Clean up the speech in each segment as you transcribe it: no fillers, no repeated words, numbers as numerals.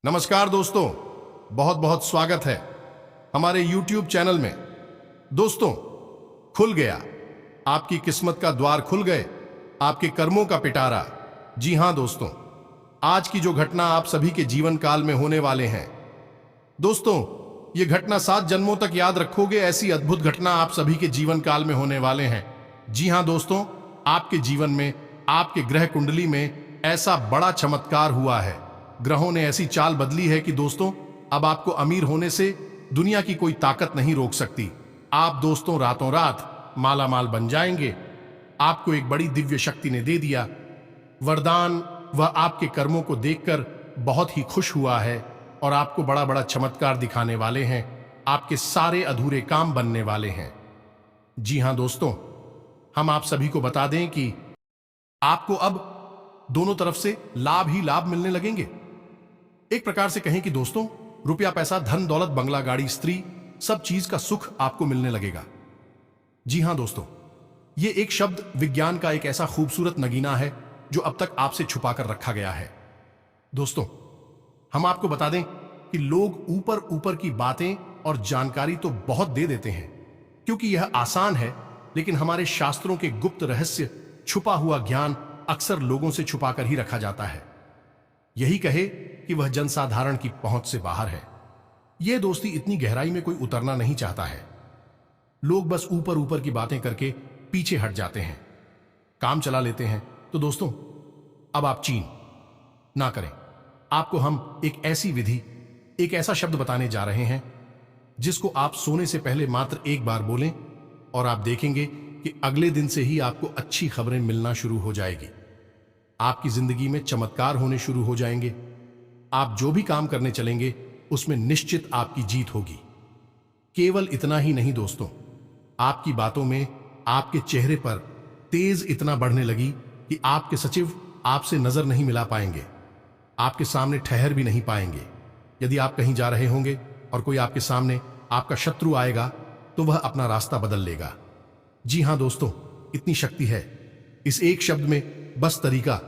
नमस्कार दोस्तों, बहुत बहुत स्वागत है हमारे YouTube चैनल में। दोस्तों, खुल गया, आपकी किस्मत का द्वार खुल गए, आपके कर्मों का पिटारा। जी हां दोस्तों, आज की जो घटना आप सभी के जीवन काल में होने वाले हैं। दोस्तों, ये घटना 7 जन्मों तक याद रखोगे, ऐसी अद्भुत घटना आप सभी के जीवन काल में होने वाले हैं। जी हां दोस्तों, आपके जीवन में, आपके ग्रह कुंडली में ऐसा बड़ा चमत्कार हुआ है। ग्रहों ने ऐसी चाल बदली है कि दोस्तों, अब आपको अमीर होने से दुनिया की कोई ताकत नहीं रोक सकती। आप दोस्तों रातों रात माला माल बन जाएंगे। आपको एक बड़ी दिव्य शक्ति ने दे दिया वरदान। वह आपके कर्मों को देखकर बहुत ही खुश हुआ है और आपको बड़ा बड़ा चमत्कार दिखाने वाले हैं। आपके सारे अधूरे काम बनने वाले हैं। जी हां दोस्तों, हम आप सभी को बता दें कि आपको अब दोनों तरफ से लाभ ही लाभ मिलने लगेंगे। एक प्रकार से कहें कि दोस्तों, रुपया, पैसा, धन दौलत, बंगला, गाड़ी, स्त्री, सब चीज का सुख आपको मिलने लगेगा। जी हां दोस्तों, यह एक शब्द विज्ञान का एक ऐसा खूबसूरत नगीना है जो अब तक आपसे छुपा कर रखा गया है। दोस्तों, हम आपको बता दें कि लोग ऊपर ऊपर की बातें और जानकारी तो बहुत दे देते हैं क्योंकि यह आसान है, लेकिन हमारे शास्त्रों के गुप्त रहस्य, छुपा हुआ ज्ञान अक्सर लोगों से छुपाकर ही रखा जाता है। यही कहे कि वह जनसाधारण की पहुंच से बाहर है। यह दोस्ती इतनी गहराई में कोई उतरना नहीं चाहता है। लोग बस ऊपर ऊपर की बातें करके पीछे हट जाते हैं, काम चला लेते हैं। तो दोस्तों, अब आप चीन ना करें। आपको हम एक ऐसी विधि, एक ऐसा शब्द बताने जा रहे हैं जिसको आप सोने से पहले मात्र एक बार बोलें और आप देखेंगे कि अगले दिन से ही आपको अच्छी खबरें मिलना शुरू हो जाएगी। आपकी जिंदगी में चमत्कार होने शुरू हो जाएंगे। आप जो भी काम करने चलेंगे उसमें निश्चित आपकी जीत होगी। केवल इतना ही नहीं दोस्तों, आपकी बातों में, आपके चेहरे पर तेज इतना बढ़ने लगी कि आपके सचिव आपसे नजर नहीं मिला पाएंगे, आपके सामने ठहर भी नहीं पाएंगे। यदि आप कहीं जा रहे होंगे और कोई आपके सामने आपका शत्रु आएगा तो वह अपना रास्ता बदल लेगा। जी हां दोस्तों, इतनी शक्ति है इस एक शब्द में। बस तरीका,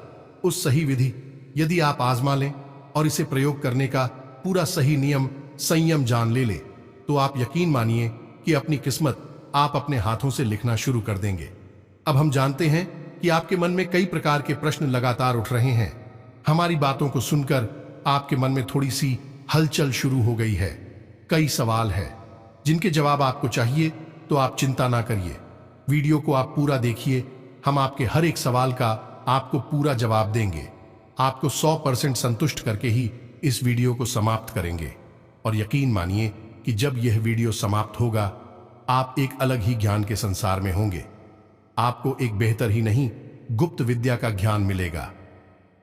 उस सही विधि यदि आप आजमा लें और इसे प्रयोग करने का पूरा सही नियम, संयम जान ले तो आप यकीन मानिए कि अपनी किस्मत आप अपने हाथों से लिखना शुरू कर देंगे। अब हम जानते हैं कि आपके मन में कई प्रकार के प्रश्न लगातार उठ रहे हैं। हमारी बातों को सुनकर आपके मन में थोड़ी सी हलचल शुरू हो गई है। कई सवाल हैं जिनके जवाब आपको चाहिए, तो आप चिंता ना करिए। वीडियो को आप पूरा देखिए। हम आपके हर एक सवाल का आपको पूरा जवाब देंगे। आपको 100% संतुष्ट करके ही इस वीडियो को समाप्त करेंगे। और यकीन मानिए कि जब यह वीडियो समाप्त होगा, आप एक अलग ही ज्ञान के संसार में होंगे। आपको एक बेहतर ही नहीं, गुप्त विद्या का ज्ञान मिलेगा।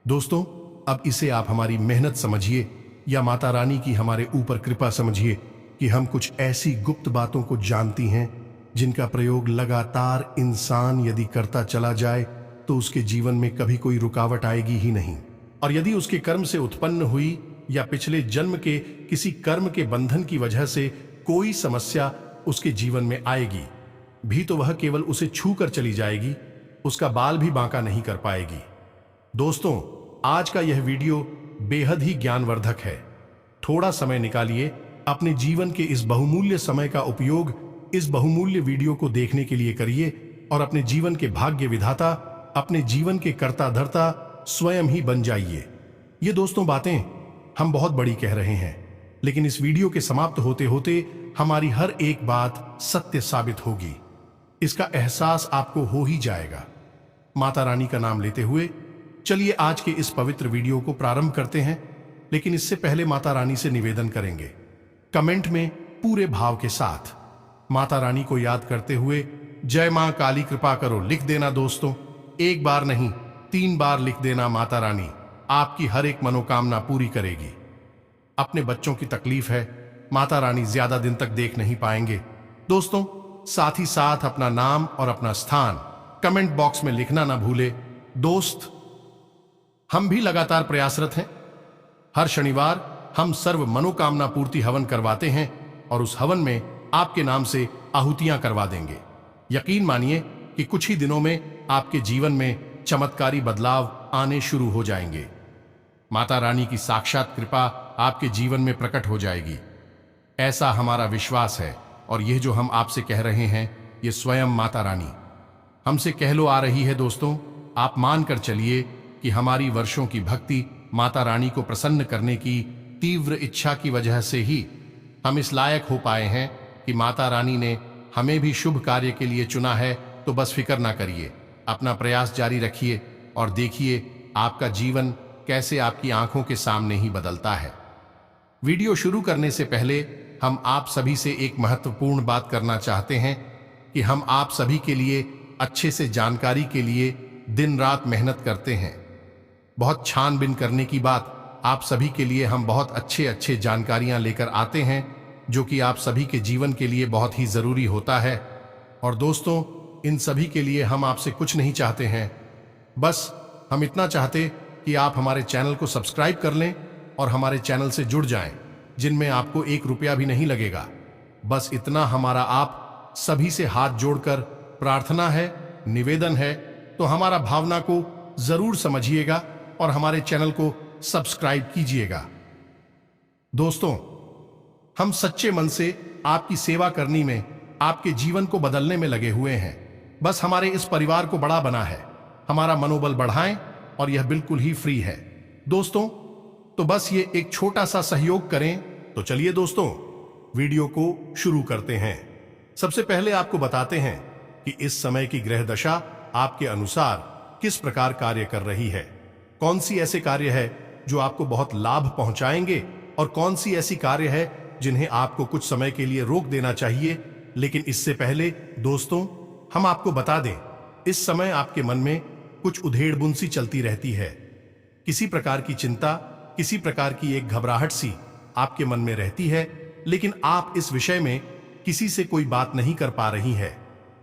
दोस्तों, अब इसे आप हमारी मेहनत समझिए या माता रानी की हमारे ऊपर कृपा समझिए कि हम कुछ ऐसी गुप्त बातों को जानती हैं जिनका प्रयोग लगातार इंसान यदि करता चला जाए तो उसके जीवन में कभी कोई रुकावट आएगी ही नहीं। और यदि उसके कर्म से उत्पन्न हुई या पिछले जन्म के किसी कर्म के बंधन की वजह से कोई समस्या उसके जीवन में आएगी भी, तो वह केवल उसे छू कर चली जाएगी, उसका बाल भी बांका नहीं कर पाएगी। दोस्तों, आज का यह वीडियो बेहद ही ज्ञानवर्धक है। थोड़ा समय निकालिए, अपने जीवन के इस बहुमूल्य समय का उपयोग इस बहुमूल्य वीडियो को देखने के लिए करिए और अपने जीवन के भाग्य विधाता, अपने जीवन के कर्ता धर्ता स्वयं ही बन जाइए। ये दोस्तों बातें हम बहुत बड़ी कह रहे हैं, लेकिन इस वीडियो के समाप्त होते होते हमारी हर एक बात सत्य साबित होगी। इसका एहसास आपको हो ही जाएगा। माता रानी का नाम लेते हुए चलिए आज के इस पवित्र वीडियो को प्रारंभ करते हैं। लेकिन इससे पहले माता रानी से निवेदन करेंगे, कमेंट में पूरे भाव के साथ माता रानी को याद करते हुए जय मां काली कृपा करो लिख देना। दोस्तों, एक बार नहीं 3 बार लिख देना। माता रानी आपकी हर एक मनोकामना पूरी करेगी। अपने बच्चों की तकलीफ है, माता रानी ज्यादा दिन तक देख नहीं पाएंगे। दोस्तों, साथ ही साथ अपना नाम और अपना स्थान कमेंट बॉक्स में लिखना ना भूले। दोस्त, हम भी लगातार प्रयासरत हैं। हर शनिवार हम सर्व मनोकामना पूर्ति हवन करवाते हैं और उस हवन में आपके नाम से आहुतियां करवा देंगे। यकीन मानिए कि कुछ ही दिनों में आपके जीवन में चमत्कारी बदलाव आने शुरू हो जाएंगे। माता रानी की साक्षात कृपा आपके जीवन में प्रकट हो जाएगी। ऐसा हमारा विश्वास है, और यह जो हम आपसे कह रहे हैं, ये स्वयं माता रानी हमसे कहलो आ रही है। दोस्तों, आप मानकर चलिए कि हमारी वर्षों की भक्ति माता रानी को प्रसन्न करने की तीव्र इच्छा की वजह से ही हम इस लायक हो पाए हैं कि माता रानी ने हमें भी शुभ कार्य के लिए चुना है। तो बस फिक्र ना करिए, अपना प्रयास जारी रखिए और देखिए आपका जीवन कैसे आपकी आंखों के सामने ही बदलता है। वीडियो शुरू करने से पहले हम आप सभी से एक महत्वपूर्ण बात करना चाहते हैं कि हम आप सभी के लिए अच्छे से जानकारी के लिए दिन रात मेहनत करते हैं। बहुत छानबीन करने की बात, आप सभी के लिए हम बहुत अच्छे जानकारियां लेकर आते हैं जो कि आप सभी के जीवन के लिए बहुत ही जरूरी होता है। और दोस्तों, इन सभी के लिए हम आपसे कुछ नहीं चाहते हैं, बस हम इतना चाहते कि आप हमारे चैनल को सब्सक्राइब कर लें और हमारे चैनल से जुड़ जाएं, जिनमें आपको 1 रुपया भी नहीं लगेगा। बस इतना हमारा आप सभी से हाथ जोड़कर प्रार्थना है, निवेदन है। तो हमारा भावना को जरूर समझिएगा और हमारे चैनल को सब्सक्राइब कीजिएगा। दोस्तों, हम सच्चे मन से आपकी सेवा करने में, आपके जीवन को बदलने में लगे हुए हैं। बस हमारे इस परिवार को बड़ा बना है, हमारा मनोबल बढ़ाएं, और यह बिल्कुल ही फ्री है। दोस्तों, तो बस ये एक छोटा सा सहयोग करें। तो चलिए दोस्तों, वीडियो को शुरू करते हैं। सबसे पहले आपको बताते हैं कि इस समय की ग्रह दशा आपके अनुसार किस प्रकार कार्य कर रही है। कौन सी ऐसे कार्य है जो आपको बहुत लाभ पहुंचाएंगे, और कौन सी ऐसी कार्य है जिन्हें आपको कुछ समय के लिए रोक देना चाहिए। लेकिन इससे पहले दोस्तों, हम आपको बता दें, इस समय आपके मन में कुछ उधेड़-बुन सी चलती रहती है। किसी प्रकार की चिंता, किसी प्रकार की एक घबराहट सी आपके मन में रहती है, लेकिन आप इस विषय में किसी से कोई बात नहीं कर पा रही है।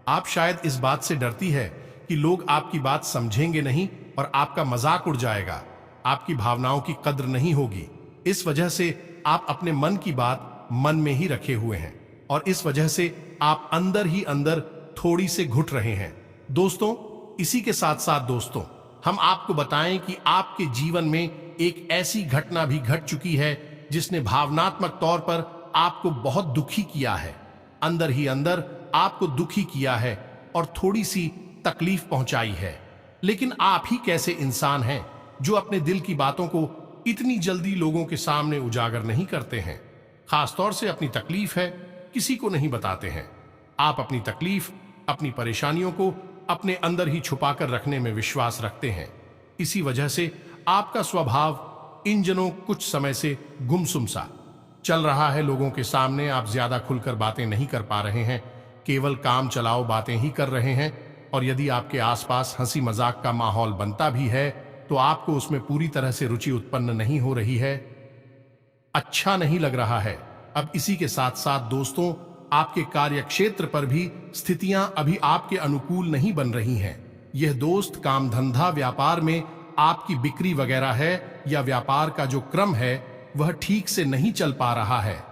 आप शायद इस बात से डरती है कि लोग आपकी बात समझेंगे नहीं और आपका मजाक उड़ जाएगा, आपकी भावनाओं की कद्र नहीं होगी। इस वजह से आप अपने मन की बात मन में ही रखे हुए हैं, और इस वजह से आप अंदर ही अंदर थोड़ी से घुट रहे हैं। दोस्तों, इसी के साथ साथ दोस्तों, हम आपको बताएं कि आपके जीवन में एक ऐसी घटना भी घट चुकी है जिसने भावनात्मक तौर पर आपको बहुत दुखी किया है। अंदर ही अंदर आपको दुखी किया है और थोड़ी सी तकलीफ पहुंचाई है। लेकिन आप ही कैसे इंसान हैं जो अपने दिल की बातों को इतनी जल्दी लोगों के सामने उजागर नहीं करते हैं। खासतौर से अपनी तकलीफ है किसी को नहीं बताते हैं। आप अपनी तकलीफ, अपनी परेशानियों को अपने अंदर ही छुपाकर रखने में विश्वास रखते हैं। इसी वजह से आपका स्वभाव इन जनों कुछ समय से गुमसुम सा चल रहा है। लोगों के सामने आप ज्यादा खुलकर बातें नहीं कर पा रहे हैं, केवल काम चलाओ बातें ही कर रहे हैं। और यदि आपके आसपास हंसी मजाक का माहौल बनता भी है तो आपको उसमें पूरी तरह से रुचि उत्पन्न नहीं हो रही है, अच्छा नहीं लग रहा है। अब इसी के साथ साथ दोस्तों, आपके कार्य क्षेत्र पर भी स्थितियां अभी आपके अनुकूल नहीं बन रही हैं। यह दोस्त काम धंधा व्यापार में आपकी बिक्री वगैरह है, या व्यापार का जो क्रम है वह ठीक से नहीं चल पा रहा है।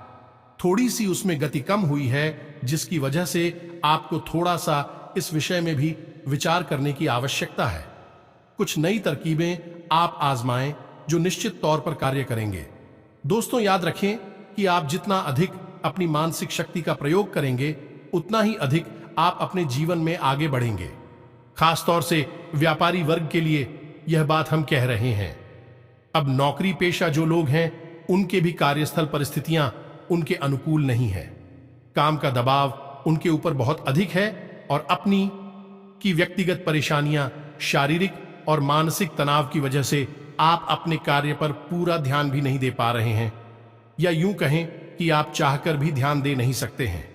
थोड़ी सी उसमें गति कम हुई है, जिसकी वजह से आपको थोड़ा सा इस विषय में भी विचार करने की आवश्यकता है। कुछ नई तरकीबें आप आजमाएं जो निश्चित तौर पर कार्य करेंगे। दोस्तों, याद रखें कि आप जितना अधिक अपनी मानसिक शक्ति का प्रयोग करेंगे, उतना ही अधिक आप अपने जीवन में आगे बढ़ेंगे। खासतौर से व्यापारी वर्ग के लिए यह बात हम कह रहे हैं। अब नौकरी पेशा जो लोग हैं, उनके भी कार्यस्थल परिस्थितियां उनके अनुकूल नहीं है। काम का दबाव उनके ऊपर बहुत अधिक है, और अपनी की व्यक्तिगत परेशानियां, शारीरिक और मानसिक तनाव की वजह से आप अपने कार्य पर पूरा ध्यान भी नहीं दे पा रहे हैं, या यूं कहें कि आप चाहकर भी ध्यान दे नहीं सकते हैं।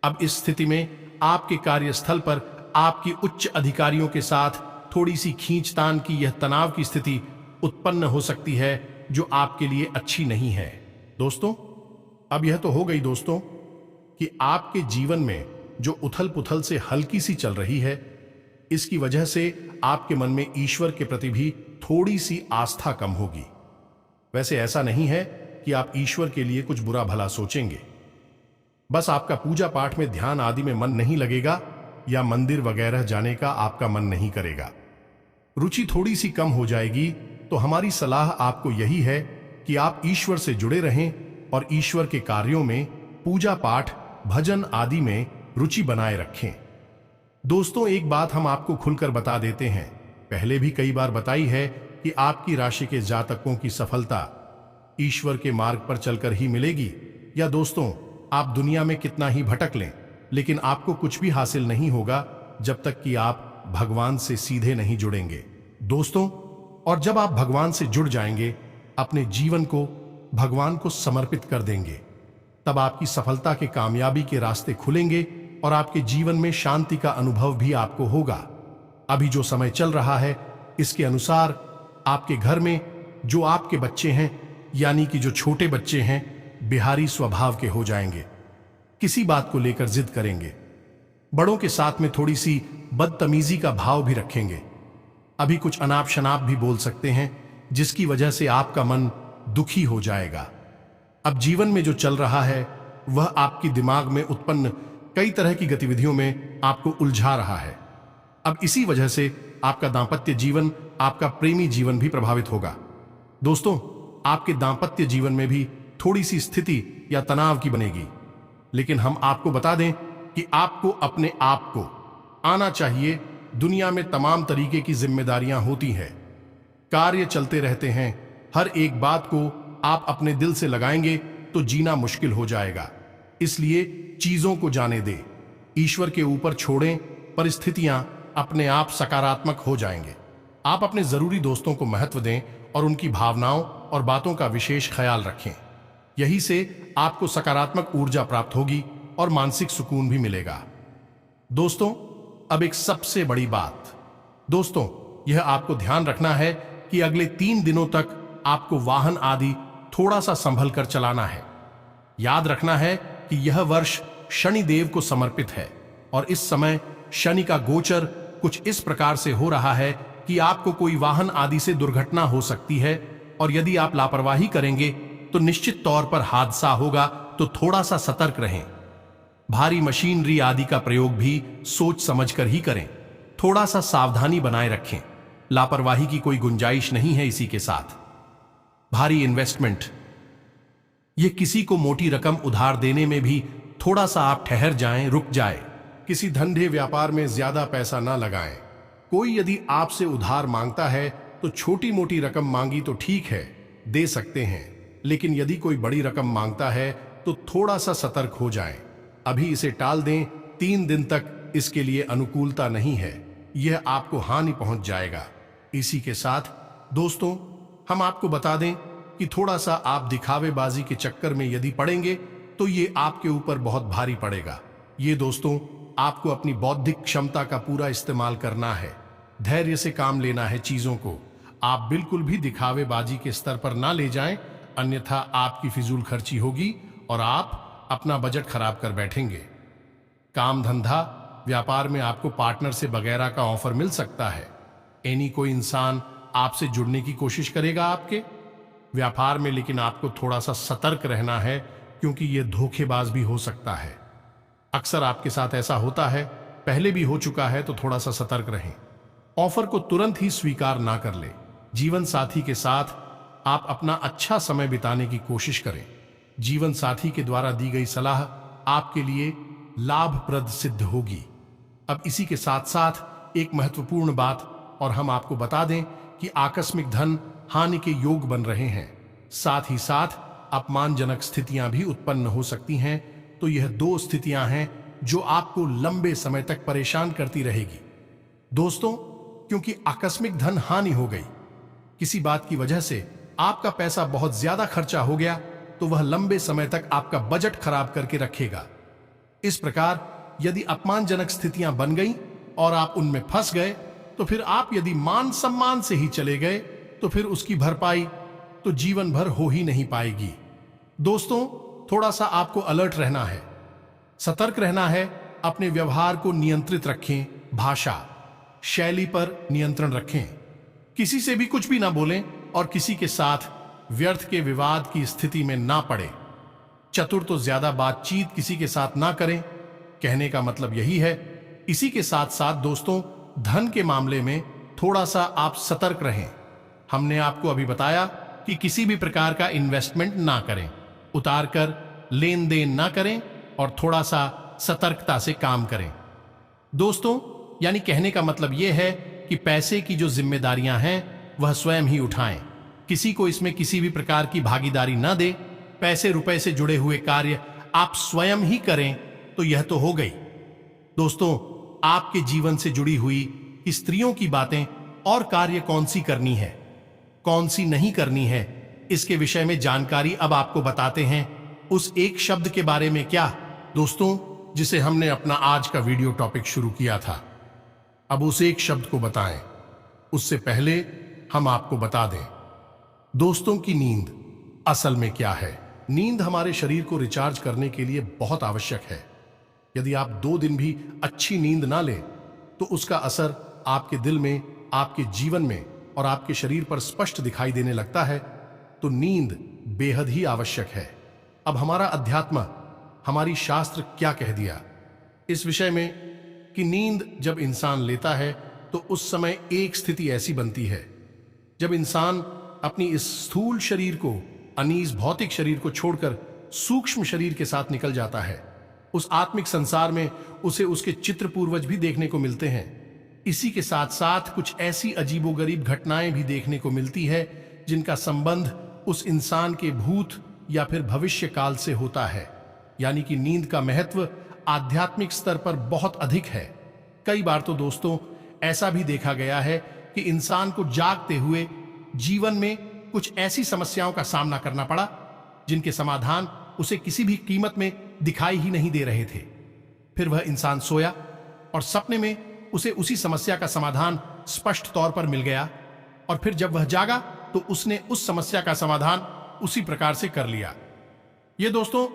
अब इस स्थिति में आपके कार्यस्थल पर आपकी उच्च अधिकारियों के साथ थोड़ी सी खींचतान की यह तनाव की स्थिति उत्पन्न हो सकती है, जो आपके लिए अच्छी नहीं है। दोस्तों, अब यह तो हो गई दोस्तों कि आपके जीवन में जो उथल पुथल से हल्की सी चल रही है, इसकी वजह से आपके मन में ईश्वर के प्रति भी थोड़ी सी आस्था कम होगी। वैसे ऐसा नहीं है कि आप ईश्वर के लिए कुछ बुरा भला सोचेंगे, बस आपका पूजा पाठ में ध्यान आदि में मन नहीं लगेगा, या मंदिर वगैरह जाने का आपका मन नहीं करेगा। रुचि थोड़ी सी कम हो जाएगी। तो हमारी सलाह आपको यही है कि आप ईश्वर से जुड़े रहें और ईश्वर के कार्यों में, पूजा पाठ, भजन आदि में रुचि बनाए रखें। दोस्तों, एक बात हम आपको खुलकर बता देते हैं, पहले भी कई बार बताई है कि आपकी राशि के जातकों की सफलता ईश्वर के मार्ग पर चलकर ही मिलेगी। या दोस्तों, आप दुनिया में कितना ही भटक लें, लेकिन आपको कुछ भी हासिल नहीं होगा जब तक कि आप भगवान से सीधे नहीं जुड़ेंगे। दोस्तों, और जब आप भगवान से जुड़ जाएंगे, अपने जीवन को भगवान को समर्पित कर देंगे, तब आपकी सफलता के, कामयाबी के रास्ते खुलेंगे और आपके जीवन में शांति का अनुभव भी आपको होगा। अभी जो समय चल रहा है, इसके अनुसार आपके घर में जो आपके बच्चे हैं, यानी कि जो छोटे बच्चे हैं, बिहारी स्वभाव के हो जाएंगे, किसी बात को लेकर जिद करेंगे, बड़ों के साथ में थोड़ी सी बदतमीजी का भाव भी रखेंगे, अभी कुछ अनाप शनाप भी बोल सकते हैं, जिसकी वजह से आपका मन दुखी हो जाएगा। अब जीवन में जो चल रहा है वह आपकी दिमाग में उत्पन्न कई तरह की गतिविधियों में आपको उलझा रहा है। अब इसी वजह से आपका दांपत्य जीवन, आपका प्रेमी जीवन भी प्रभावित होगा। दोस्तों, आपके दांपत्य जीवन में भी थोड़ी सी स्थिति या तनाव की बनेगी, लेकिन हम आपको बता दें कि आपको अपने आप को आना चाहिए। दुनिया में तमाम तरीके की जिम्मेदारियां होती हैं, कार्य चलते रहते हैं, हर एक बात को आप अपने दिल से लगाएंगे तो जीना मुश्किल हो जाएगा। इसलिए चीजों को जाने दें, ईश्वर के ऊपर छोड़ें, परिस्थितियां अपने आप सकारात्मक हो जाएंगे। आप अपने जरूरी दोस्तों को महत्व दें और उनकी भावनाओं और बातों का विशेष ख्याल रखें। यही से आपको सकारात्मक ऊर्जा प्राप्त होगी और मानसिक सुकून भी मिलेगा। दोस्तों, अब एक सबसे बड़ी बात, दोस्तों, यह आपको ध्यान रखना है कि अगले 3 दिनों तक आपको वाहन आदि थोड़ा सा संभल कर चलाना है। याद रखना है कि यह वर्ष शनि देव को समर्पित है और इस समय शनि का गोचर कुछ इस प्रकार से हो रहा है कि आपको कोई वाहन आदि से दुर्घटना हो सकती है, और यदि आप लापरवाही करेंगे तो निश्चित तौर पर हादसा होगा, तो थोड़ा सा सतर्क रहें। भारी मशीनरी आदि का प्रयोग भी सोच समझकर ही करें, थोड़ा सा सावधानी बनाए रखें, लापरवाही की कोई गुंजाइश नहीं है। इसी के साथ भारी इन्वेस्टमेंट, ये किसी को मोटी रकम उधार देने में भी थोड़ा सा आप ठहर जाएं, रुक जाएं। किसी धंधे व्यापार में ज्यादा पैसा ना लगाएं। कोई यदि आपसे उधार मांगता है तो छोटी मोटी रकम मांगी तो ठीक है, दे सकते हैं, लेकिन यदि कोई बड़ी रकम मांगता है तो थोड़ा सा सतर्क हो जाएं। अभी इसे टाल दें, 3 दिन तक इसके लिए अनुकूलता नहीं है, यह आपको हानि पहुंच जाएगा। इसी के साथ दोस्तों, हम आपको बता दें कि थोड़ा सा आप दिखावेबाजी के चक्कर में यदि पड़ेंगे तो ये आपके ऊपर बहुत भारी पड़ेगा। ये दोस्तों, आपको अपनी बौद्धिक क्षमता का पूरा इस्तेमाल करना है, धैर्य से काम लेना है चीजों को। आप बिल्कुल भी दिखावेबाजी के स्तर पर ना ले जाएं, अन्यथा आपकी फिजूल खर्ची होगी और आप अपना बजट खराब कर बैठेंगे। काम धंधा व्यापार में आपको पार्टनर से वगैरह का ऑफर मिल सकता है। कोई इंसान आपसे जुड़ने की कोशिश करेगा आपके व्यापार में, लेकिन आपको थोड़ा सा सतर्क रहना है, क्योंकि यह धोखेबाज भी हो सकता है। अक्सर आपके साथ ऐसा होता है, पहले भी हो चुका है, तो थोड़ा सा सतर्क रहें। ऑफर को तुरंत ही स्वीकार ना कर ले। जीवन साथी के साथ आप अपना अच्छा समय बिताने की कोशिश करें। जीवन साथी के द्वारा दी गई सलाह आपके लिए लाभप्रद सिद्ध होगी। अब इसी के साथ साथ एक महत्वपूर्ण बात और हम आपको बता दें कि आकस्मिक धन हानि के योग बन रहे हैं, साथ ही साथ अपमानजनक स्थितियां भी उत्पन्न हो सकती हैं। तो यह 2 स्थितियां हैं जो आपको लंबे समय तक परेशान करती रहेगी। दोस्तों, क्योंकि आकस्मिक धन हानि हो गई, किसी बात की वजह से आपका पैसा बहुत ज्यादा खर्चा हो गया, तो वह लंबे समय तक आपका बजट खराब करके रखेगा। इस प्रकार यदि अपमानजनक स्थितियां बन गई और आप उनमें फंस गए, तो फिर आप यदि मान सम्मान से ही चले गए, तो फिर उसकी भरपाई तो जीवन भर हो ही नहीं पाएगी। दोस्तों, थोड़ा सा आपको अलर्ट रहना है, सतर्क रहना है, अपने व्यवहार को नियंत्रित रखें, भाषा शैली पर नियंत्रण रखें, किसी से भी कुछ भी ना बोलें और किसी के साथ व्यर्थ के विवाद की स्थिति में ना पड़े। चतुर तो ज्यादा बातचीत किसी के साथ ना करें, कहने का मतलब यही है। इसी के साथ साथ दोस्तों, धन के मामले में थोड़ा सा आप सतर्क रहें। हमने आपको अभी बताया कि किसी भी प्रकार का इन्वेस्टमेंट ना करें, उतार कर लेन देन ना करें और थोड़ा सा सतर्कता से काम करें। दोस्तों, यानी कहने का मतलब यह है कि पैसे की जो जिम्मेदारियां हैं वह स्वयं ही उठाएं, किसी को इसमें किसी भी प्रकार की भागीदारी ना दे। पैसे रुपए से जुड़े हुए कार्य आप स्वयं ही करें तो यह तो हो गई। दोस्तों, आपके जीवन से जुड़ी हुई कि स्त्रियों की बातें और कार्य कौन सी करनी है, कौन सी नहीं करनी है, इसके विषय में जानकारी अब आपको बताते हैं। उस एक शब्द के बारे में क्या दोस्तों, जिसे हमने अपना आज का वीडियो टॉपिक शुरू किया था। अब उस एक शब्द को बताएं, उससे पहले हम आपको बता दें दोस्तों की नींद असल में क्या है। नींद हमारे शरीर को रिचार्ज करने के लिए बहुत आवश्यक है। यदि आप 2 दिन भी अच्छी नींद ना लें तो उसका असर आपके दिल में, आपके जीवन में और आपके शरीर पर स्पष्ट दिखाई देने लगता है। तो नींद बेहद ही आवश्यक है। अब हमारा अध्यात्म, हमारी शास्त्र क्या कह दिया इस विषय में कि नींद जब इंसान लेता है तो उस समय एक स्थिति ऐसी बनती है जब इंसान अपनी इस स्थूल शरीर को, अनीज भौतिक शरीर को छोड़कर सूक्ष्म शरीर के साथ निकल जाता है। उस आत्मिक संसार में उसे उसके चित्र पूर्वज भी देखने को मिलते हैं। इसी के साथ साथ कुछ ऐसी अजीबोगरीब घटनाएं भी देखने को मिलती है जिनका संबंध उस इंसान के भूत या फिर भविष्य काल से होता है। यानी कि नींद का महत्व आध्यात्मिक स्तर पर बहुत अधिक है। कई बार तो दोस्तों ऐसा भी देखा गया है कि इंसान को जागते हुए जीवन में कुछ ऐसी समस्याओं का सामना करना पड़ा जिनके समाधान उसे किसी भी कीमत में दिखाई ही नहीं दे रहे थे। फिर वह इंसान सोया और सपने में उसे उसी समस्या का समाधान स्पष्ट तौर पर मिल गया, और फिर जब वह जागा तो उसने उस समस्या का समाधान उसी प्रकार से कर लिया। ये दोस्तों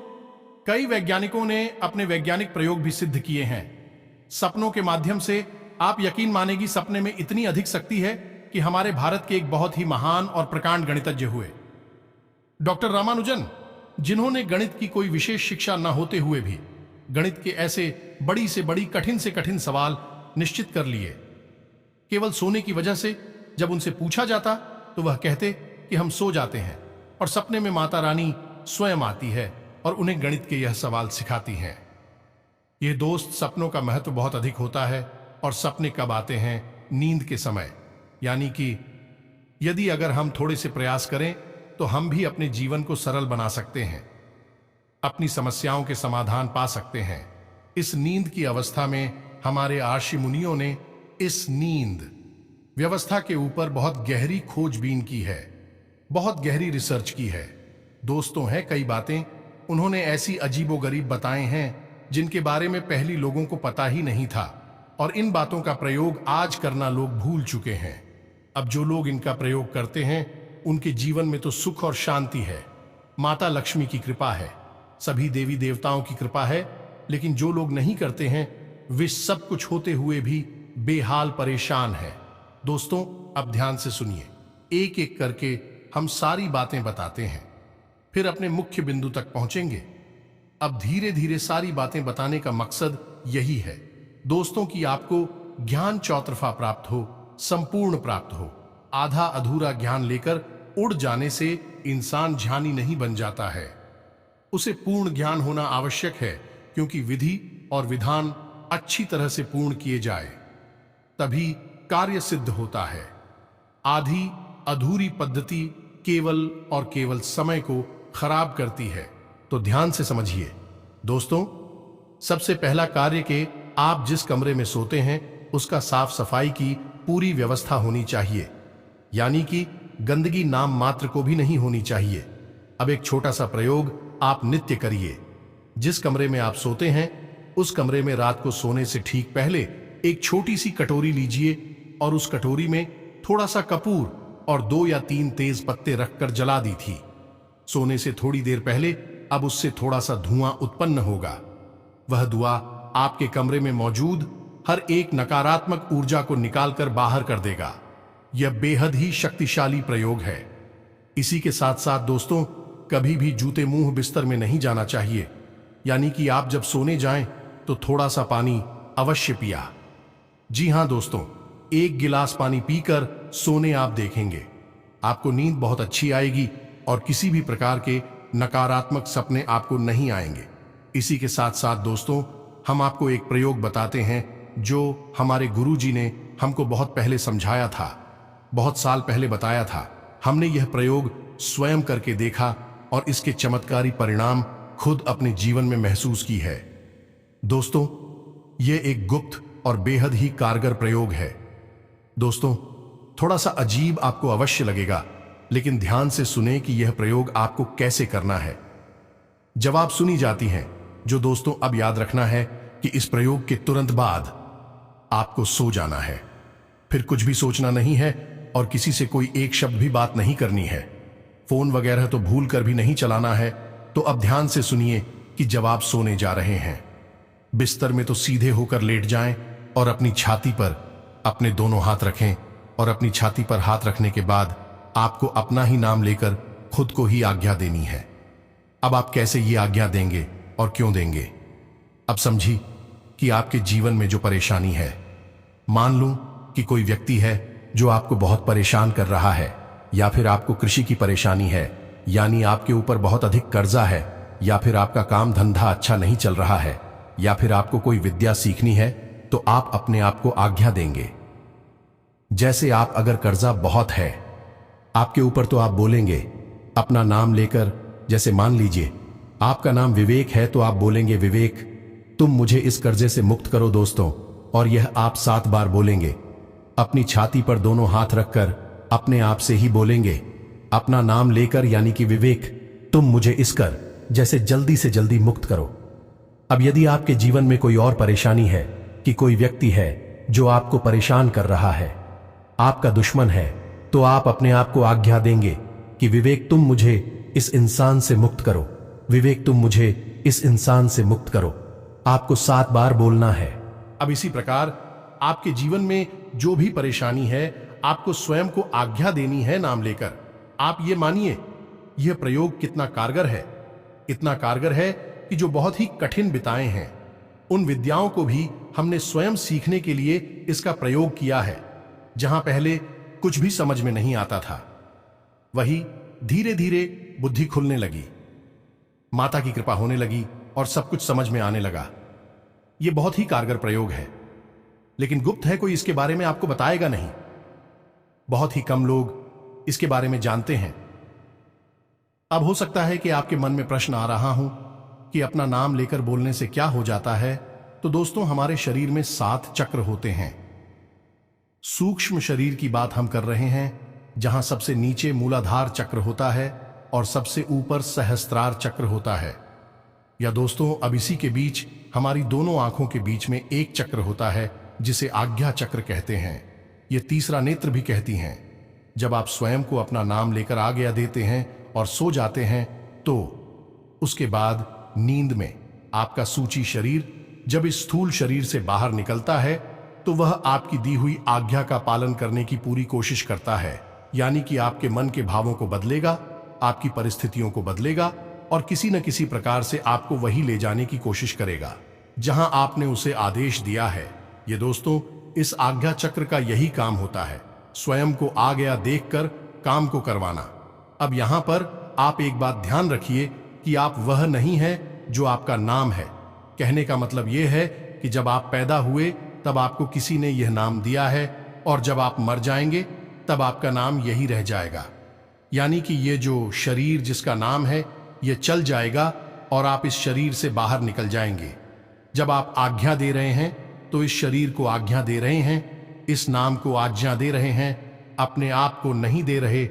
कई वैज्ञानिकों ने अपने वैज्ञानिक प्रयोग भी सिद्ध किए हैं। सपनों के माध्यम से आप यकीन मानेगी, सपने में इतनी अधिक शक्ति है कि हमारे भारत के एक बहुत ही महान और प्रकांड गणितज्ञ हुए डॉक्टर रामानुजन, जिन्होंने गणित की कोई विशेष शिक्षा न होते हुए भी गणित के ऐसे बड़ी से बड़ी, कठिन से कठिन सवाल निश्चित कर लिए। केवल सोने की वजह से जब उनसे पूछा जाता तो वह कहते कि हम सो जाते हैं और सपने में माता रानी स्वयं आती है और उन्हें गणित के यह सवाल सिखाती हैं। ये दोस्त, सपनों का महत्व बहुत अधिक होता है और सपने कब आते हैं? नींद के समय। यानी कि यदि अगर हम थोड़े से प्रयास करें तो हम भी अपने जीवन को सरल बना सकते हैं, अपनी समस्याओं के समाधान पा सकते हैं। इस नींद की अवस्था में हमारे आर्षि मुनियों ने इस नींद व्यवस्था के ऊपर बहुत गहरी खोजबीन की है, बहुत गहरी रिसर्च की है। दोस्तों, है कई बातें उन्होंने ऐसी अजीबोगरीब बताए हैं जिनके बारे में पहली लोगों को पता ही नहीं था, और इन बातों का प्रयोग आज करना लोग भूल चुके हैं। अब जो लोग इनका प्रयोग करते हैं उनके जीवन में तो सुख और शांति है, माता लक्ष्मी की कृपा है, सभी देवी देवताओं की कृपा है। लेकिन जो लोग नहीं करते हैं वे सब कुछ होते हुए भी बेहाल परेशान हैं। दोस्तों, अब ध्यान से सुनिए, एक एक करके हम सारी बातें बताते हैं, फिर अपने मुख्य बिंदु तक पहुंचेंगे। अब धीरे धीरे सारी बातें बताने का मकसद यही है दोस्तों कि आपको ज्ञान चौतरफा प्राप्त हो, संपूर्ण प्राप्त हो। आधा अधूरा ज्ञान लेकर उड़ जाने से इंसान ज्ञानी नहीं बन जाता है, उसे पूर्ण ज्ञान होना आवश्यक है, क्योंकि विधि और विधान अच्छी तरह से पूर्ण किए जाए तभी कार्य सिद्ध होता है। आधी अधूरी पद्धति केवल और केवल समय को खराब करती है। तो ध्यान से समझिए दोस्तों, सबसे पहला कार्य के आप जिस कमरे में सोते हैं उसका साफ सफाई की पूरी व्यवस्था होनी चाहिए, यानी कि गंदगी नाम मात्र को भी नहीं होनी चाहिए। अब एक छोटा सा प्रयोग आप नित्य करिए। जिस कमरे में आप सोते हैं उस कमरे में रात को सोने से ठीक पहले एक छोटी सी कटोरी लीजिए और उस कटोरी में थोड़ा सा कपूर और 2 या 3 तेज पत्ते रखकर जला दी थी। सोने से थोड़ी देर पहले अब उससे थोड़ा सा धुआं उत्पन्न होगा। वह धुआं आपके कमरे में मौजूद हर एक नकारात्मक ऊर्जा को निकालकर बाहर कर देगा। यह बेहद ही शक्तिशाली प्रयोग है। इसी के साथ साथ दोस्तों, कभी भी जूते मुंह बिस्तर में नहीं जाना चाहिए, यानी कि आप जब सोने जाएं तो थोड़ा सा पानी अवश्य पिया। जी हां दोस्तों, 1 गिलास पानी पीकर सोने आप देखेंगे आपको नींद बहुत अच्छी आएगी और किसी भी प्रकार के नकारात्मक सपने आपको नहीं आएंगे। इसी के साथ साथ दोस्तों, हम आपको एक प्रयोग बताते हैं जो हमारे गुरुजी ने हमको बहुत पहले समझाया था, बहुत साल पहले बताया था। हमने यह प्रयोग स्वयं करके देखा और इसके चमत्कारी परिणाम खुद अपने जीवन में महसूस की है। दोस्तों, यह एक गुप्त और बेहद ही कारगर प्रयोग है। दोस्तों, थोड़ा सा अजीब आपको अवश्य लगेगा, लेकिन ध्यान से सुने कि यह प्रयोग आपको कैसे करना है। जवाब सुनी जाती हैं जो दोस्तों अब याद रखना है कि इस प्रयोग के तुरंत बाद आपको सो जाना है। फिर कुछ भी सोचना नहीं है और किसी से कोई एक शब्द भी बात नहीं करनी है। फोन वगैरह तो भूल कर भी नहीं चलाना है। तो अब ध्यान से सुनिए कि जब आप सोने जा रहे हैं, बिस्तर में तो सीधे होकर लेट जाएं और अपनी छाती पर अपने दोनों हाथ रखें और अपनी छाती पर हाथ रखने के बाद आपको अपना ही नाम लेकर खुद को ही आज्ञा देनी है। अब आप कैसे ये आज्ञा देंगे और क्यों देंगे? अब समझी कि आपके जीवन में जो परेशानी है, मान लूं कि कोई व्यक्ति है जो आपको बहुत परेशान कर रहा है, या फिर आपको कृषि की परेशानी है, यानी आपके ऊपर बहुत अधिक कर्जा है, या फिर आपका काम धंधा अच्छा नहीं चल रहा है, या फिर आपको कोई विद्या सीखनी है, तो आप अपने आप को आज्ञा देंगे। जैसे आप अगर कर्जा बहुत है आपके ऊपर, तो आप बोलेंगे अपना नाम लेकर, जैसे मान लीजिए आपका नाम विवेक है, तो आप बोलेंगे विवेक तुम मुझे इस कर्जे से मुक्त करो दोस्तों। और यह आप 7 बार बोलेंगे। अपनी छाती पर दोनों हाथ रखकर अपने आप से ही बोलेंगे अपना नाम लेकर, यानी कि विवेक तुम मुझे इस कर जैसे जल्दी से जल्दी मुक्त करो। अब यदि आपके जीवन में कोई और परेशानी है कि कोई व्यक्ति है जो आपको परेशान कर रहा है, आपका दुश्मन है, तो आप अपने आप को आज्ञा देंगे कि विवेक तुम मुझे इस इंसान से मुक्त करो, विवेक तुम मुझे इस इंसान से मुक्त करो। आपको 7 बार बोलना है। अब इसी प्रकार आपके जीवन में जो भी परेशानी है, आपको स्वयं को आज्ञा देनी है नाम लेकर। आप ये मानिए यह प्रयोग कितना कारगर है। इतना कारगर है कि जो बहुत ही कठिन विद्याएं हैं, उन विद्याओं को भी हमने स्वयं सीखने के लिए इसका प्रयोग किया है। जहां पहले कुछ भी समझ में नहीं आता था, वही धीरे धीरे बुद्धि खुलने लगी, माता की कृपा होने लगी और सब कुछ समझ में आने लगा। यह बहुत ही कारगर प्रयोग है, लेकिन गुप्त है, कोई इसके बारे में आपको बताएगा नहीं। बहुत ही कम लोग इसके बारे में जानते हैं। अब हो सकता है कि आपके मन में प्रश्न आ रहा हूं कि अपना नाम लेकर बोलने से क्या हो जाता है। तो दोस्तों, हमारे शरीर में 7 चक्र होते हैं। सूक्ष्म शरीर की बात हम कर रहे हैं, जहां सबसे नीचे मूलाधार चक्र होता है और सबसे ऊपर सहस्त्रार चक्र होता है। या दोस्तों, अब इसी के बीच हमारी दोनों आंखों के बीच में एक चक्र होता है जिसे आज्ञा चक्र कहते हैं। ये तीसरा नेत्र भी कहती हैं। जब आप स्वयं को अपना नाम लेकर आज्ञा देते हैं और सो जाते हैं, तो उसके बाद नींद में आपका सूची शरीर जब इस स्थूल शरीर से बाहर निकलता है, तो वह आपकी दी हुई आज्ञा का पालन करने की पूरी कोशिश करता है। यानी कि आपके मन के भावों को बदलेगा, आपकी परिस्थितियों को बदलेगा और किसी न किसी प्रकार से आपको वही ले जाने की कोशिश करेगा जहां आपने उसे आदेश दिया है। ये दोस्तों, इस आज्ञा चक्र का यही काम होता है, स्वयं को आज्ञा देखकर काम को करवाना। अब यहां पर आप एक बात ध्यान रखिए कि आप वह नहीं है जो आपका नाम है। कहने का मतलब यह है कि जब आप पैदा हुए तब आपको किसी ने यह नाम दिया है, और जब आप मर जाएंगे तब आपका नाम यही रह जाएगा। यानी कि ये जो शरीर जिसका नाम है, ये चल जाएगा और आप इस शरीर से बाहर निकल जाएंगे। जब आप आज्ञा दे रहे हैं तो इस शरीर को आज्ञा दे रहे हैं, इस नाम को आज्ञा दे रहे हैं, अपने आप को नहीं दे रहे।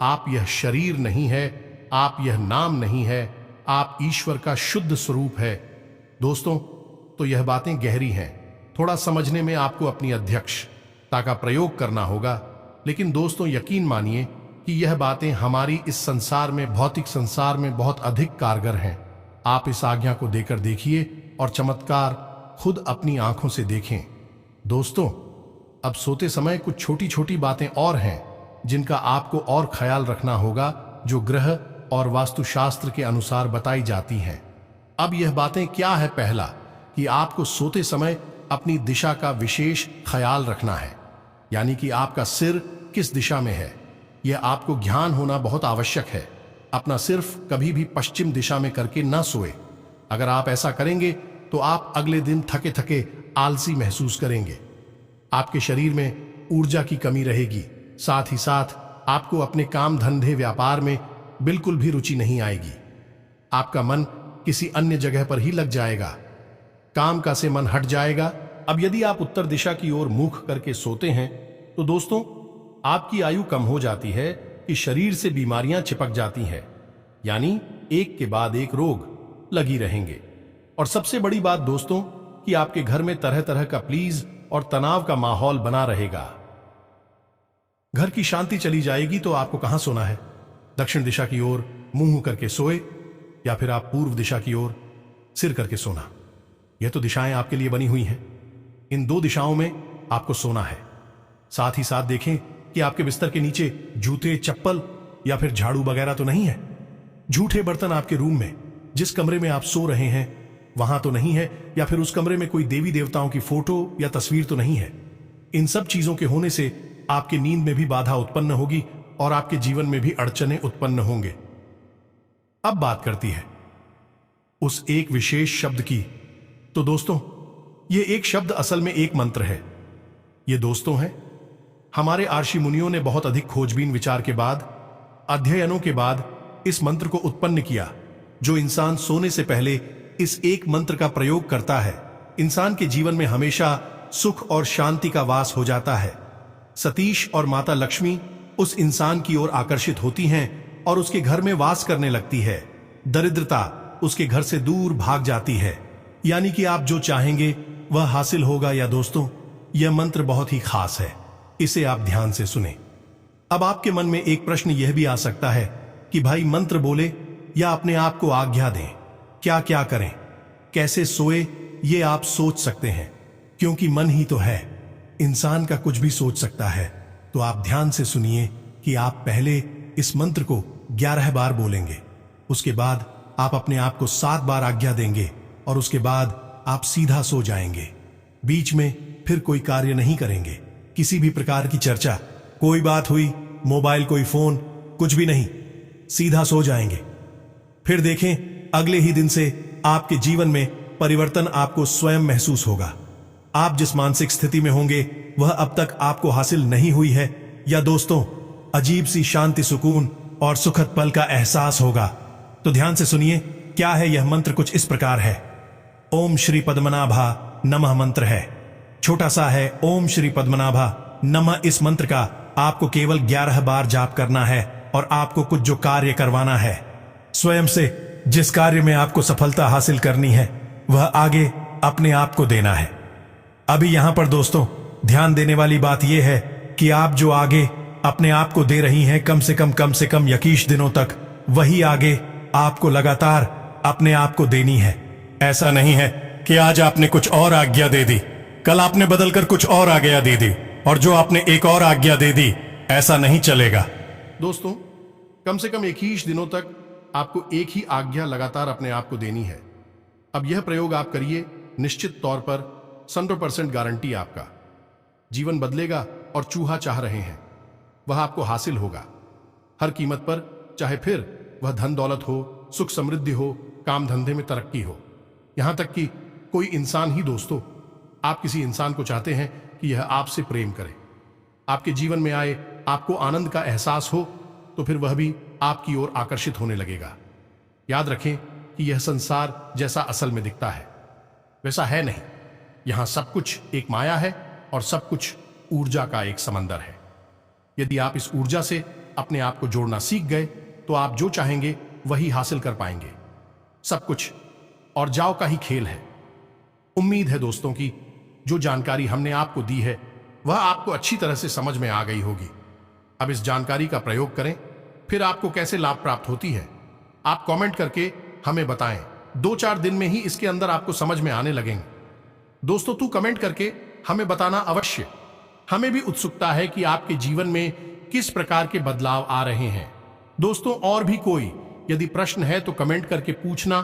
आप यह शरीर नहीं है, आप यह नाम नहीं है, आप ईश्वर का शुद्ध स्वरूप है। दोस्तों, तो यह बातें गहरी हैं, थोड़ा समझने में आपको अपनी अध्यक्षता का प्रयोग करना होगा। लेकिन दोस्तों, यकीन मानिए कि यह बातें हमारी इस संसार में, भौतिक संसार में बहुत अधिक कारगर हैं। आप इस आज्ञा को देकर देखिए और चमत्कार खुद अपनी आंखों से देखें। दोस्तों, अब सोते समय कुछ छोटी छोटी बातें और हैं जिनका आपको और ख्याल रखना होगा, जो ग्रह और वास्तुशास्त्र के अनुसार बताई जाती हैं। अब यह बातें क्या है? पहला, कि आपको सोते समय अपनी दिशा का विशेष ख्याल रखना है, यानी कि आपका सिर किस दिशा में है। यह आपको ज्ञान होना बहुत आवश्यक है। अपना सिर्फ कभी भी पश्चिम दिशा में करके ना सोए। अगर आप ऐसा करेंगे तो आप अगले दिन थके थके आलसी महसूस करेंगे। आपके शरीर में ऊर्जा की कमी रहेगी। साथ ही साथ आपको अपने काम धंधे व्यापार में बिल्कुल भी रुचि नहीं आएगी। आपका मन किसी अन्य जगह पर ही लग जाएगा। काम का से मन हट जाएगा। अब यदि आप उत्तर दिशा की ओर मुख करके सोते हैं तो दोस्तों आपकी आयु कम हो जाती है कि शरीर से बीमारियां चिपक जाती हैं, यानी एक के बाद एक रोग लगी रहेंगे। और सबसे बड़ी बात दोस्तों कि आपके घर में तरह तरह का प्लीज और तनाव का माहौल बना रहेगा। घर की शांति चली जाएगी। तो आपको कहां सोना है? दक्षिण दिशा की ओर मुंह करके सोए या फिर आप पूर्व दिशा की ओर सिर करके सोना। यह तो दिशाएं आपके लिए बनी हुई हैं। इन दो दिशाओं में आपको सोना है। साथ ही साथ देखें कि आपके बिस्तर के नीचे जूते, चप्पल या फिर झाड़ू वगैरह तो नहीं है। झूठे बर्तन आपके रूम में, जिस कमरे में आप सो रहे हैं वहां तो नहीं है, या फिर उस कमरे में कोई देवी देवताओं की फोटो या तस्वीर तो नहीं है। इन सब चीजों के होने से आपकी नींद में भी बाधा उत्पन्न होगी और आपके जीवन में भी अड़चनें उत्पन्न होंगे। अब बात करती है उस एक विशेष शब्द की। तो दोस्तों ये एक शब्द असल में एक मंत्र है। ये दोस्तों है हमारे आर्षि मुनियों ने बहुत अधिक खोजबीन विचार के बाद, अध्ययनों के बाद इस मंत्र को उत्पन्न किया। जो इंसान सोने से पहले इस एक मंत्र का प्रयोग करता है, इंसान के जीवन में हमेशा सुख और शांति का वास हो जाता है। सतीश और माता लक्ष्मी उस इंसान की ओर आकर्षित होती हैं और उसके घर में वास करने लगती है। दरिद्रता उसके घर से दूर भाग जाती है, यानी कि आप जो चाहेंगे वह हासिल होगा। या दोस्तों यह मंत्र बहुत ही खास है, इसे आप ध्यान से सुने। अब आपके मन में एक प्रश्न यह भी आ सकता है कि भाई मंत्र बोले या अपने आप को आज्ञा दें, क्या क्या करें, कैसे सोए, ये आप सोच सकते हैं। क्योंकि मन ही तो है, इंसान का कुछ भी सोच सकता है। तो आप ध्यान से सुनिए कि आप पहले इस मंत्र को 11 बार बोलेंगे, उसके बाद आप अपने आप को 7 बार आज्ञा देंगे और उसके बाद आप सीधा सो जाएंगे। बीच में फिर कोई कार्य नहीं करेंगे, किसी भी प्रकार की चर्चा, कोई बात हुई, मोबाइल, कोई फोन, कुछ भी नहीं, सीधा सो जाएंगे। फिर देखें अगले ही दिन से आपके जीवन में परिवर्तन आपको स्वयं महसूस होगा। आप जिस मानसिक स्थिति में होंगे वह अब तक आपको हासिल नहीं हुई है, या दोस्तों अजीब सी शांति, सुकून और सुखद पल का एहसास होगा। तो ध्यान से सुनिए, क्या है यह मंत्र? कुछ इस प्रकार है। ओम श्री पद्मनाभा नमः मंत्र है, छोटा सा है। ओम श्री पद्मनाभा नमः इस मंत्र का आपको केवल 11 बार जाप करना है और आपको कुछ जो कार्य करवाना है, स्वयं से जिस कार्य में आपको सफलता हासिल करनी है वह आगे अपने आप को देना है। अभी यहां पर दोस्तों ध्यान देने वाली बात यह है कि आप जो आगे अपने आप को दे रही हैं कम से कम 21 दिनों तक, वही आगे आपको लगातार अपने आप को देनी है। ऐसा नहीं है कि आज आपने कुछ और आज्ञा दे दी, कल आपने बदलकर कुछ और आज्ञा दे दी, और जो आपने एक और आज्ञा दे दी, ऐसा नहीं चलेगा। दोस्तों कम से कम 21 दिनों तक आपको एक ही आज्ञा लगातार अपने आप को देनी है। अब यह प्रयोग आप करिए, निश्चित तौर पर 100% गारंटी आपका जीवन बदलेगा और चूहा चाह रहे हैं वह आपको हासिल होगा हर कीमत पर, चाहे फिर वह धन दौलत हो, सुख समृद्धि हो, काम धंधे में तरक्की हो, यहां तक कि कोई इंसान ही। दोस्तों आप किसी इंसान को चाहते हैं कि यह आपसे प्रेम करे, आपके जीवन में आए, आपको आनंद का एहसास हो, तो फिर वह भी आपकी ओर आकर्षित होने लगेगा। याद रखें कि यह संसार जैसा असल में दिखता है वैसा है नहीं। यहां सब कुछ एक माया है और सब कुछ ऊर्जा का एक समंदर है। यदि आप इस ऊर्जा से अपने आप को जोड़ना सीख गए तो आप जो चाहेंगे वही हासिल कर पाएंगे। सब कुछ और जाओ का ही खेल है। उम्मीद है दोस्तों की जो जानकारी हमने आपको दी है वह आपको अच्छी तरह से समझ में आ गई होगी। अब इस जानकारी का प्रयोग करें, फिर आपको कैसे लाभ प्राप्त होती है आप कमेंट करके हमें बताएं। 2-4 दिन में ही इसके अंदर आपको समझ में आने लगेंगे। दोस्तों तू कमेंट करके हमें बताना अवश्य। हमें भी उत्सुकता है कि आपके जीवन में किस प्रकार के बदलाव आ रहे हैं। दोस्तों और भी कोई यदि प्रश्न है तो कमेंट करके पूछना,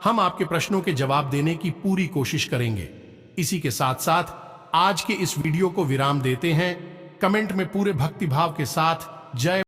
हम आपके प्रश्नों के जवाब देने की पूरी कोशिश करेंगे। इसी के साथ साथ आज के इस वीडियो को विराम देते हैं। कमेंट में पूरे भक्तिभाव के साथ जय